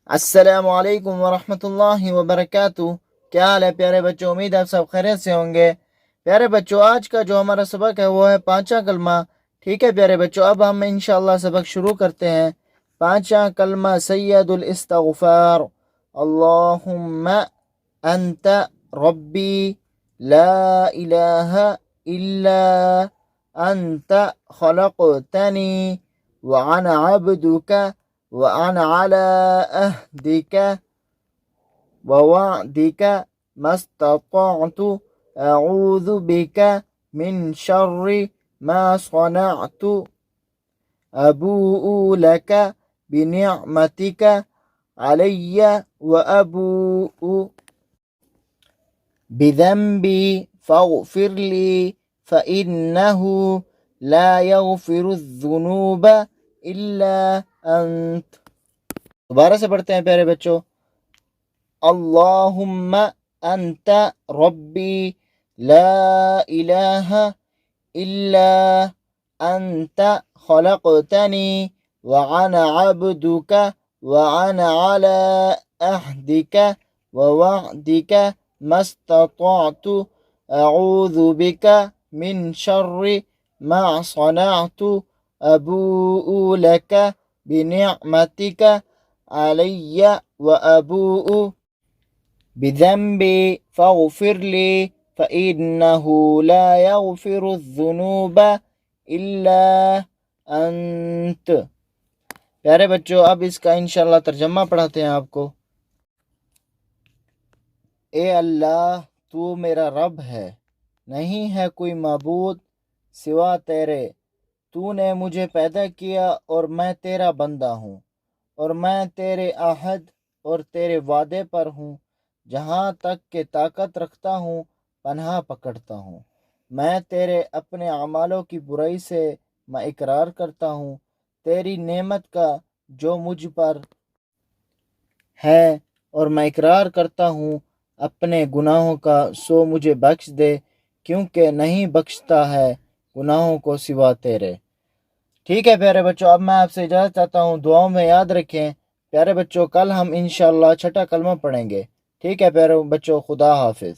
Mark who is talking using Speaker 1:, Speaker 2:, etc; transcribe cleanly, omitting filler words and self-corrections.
Speaker 1: السلام علیکم ورحمۃ اللہ وبرکاتہ۔ کیا حال ہے پیارے بچوں؟ امید آپ سب خیریت سے ہوں گے۔ پیارے بچوں، آج کا جو ہمارا سبق ہے وہ ہے پانچواں کلمہ۔ ٹھیک ہے پیارے بچوں، اب ہم انشاءاللہ سبق شروع کرتے ہیں۔ پانچواں کلمہ سید الاستغفار۔ اللہم انت ربی لا الہ الا انت خلقتنی وانا عبدک وأنا على عهدك ووعدك ما استطعت أعوذ بك من شر ما صنعت أبوء لك بنعمتك علي وأبوء بذنبي فاغفر لي فإنه لا يغفر الذنوب إلا انت۔ دوبارہ سے پڑھتے ہیں پیارے بچوں۔ اللہم انت ربی لا الہ الا انت خلقتنی وانا عبدک وانا على عہدک ووعدک ما استطعت اعوذ بک من شر ما صنعت ابوء لک بنعمتك علي وأبوء بذنبي فاغفر لي فإنه لا يغفر الذنوب إلا أنت۔ پیارے بچوں، اب اس کا انشاءاللہ ترجمہ پڑھاتے ہیں آپ کو۔ اے اللہ، تو میرا رب ہے، نہیں ہے کوئی معبود سوا تیرے۔ تو نے مجھے پیدا کیا اور میں تیرا بندہ ہوں، اور میں تیرے عہد اور تیرے وعدے پر ہوں۔ جہاں تک کہ طاقت رکھتا ہوں پناہ پکڑتا ہوں۔ میں تیرے اپنے اعمالوں کی برائی سے میں اقرار کرتا ہوں، تیری نعمت کا جو مجھ پر ہے، اور میں اقرار کرتا ہوں اپنے گناہوں کا، سو مجھے بخش دے، کیونکہ نہیں بخشتا ہے گناہوں کو سوا تیرے۔ ٹھیک ہے پیارے بچوں، اب میں آپ سے اجازت چاہتا ہوں، دعاؤں میں یاد رکھیں۔ پیارے بچوں، کل ہم انشاءاللہ چھٹا کلمہ پڑھیں گے۔ ٹھیک ہے پیارے بچوں، خدا حافظ۔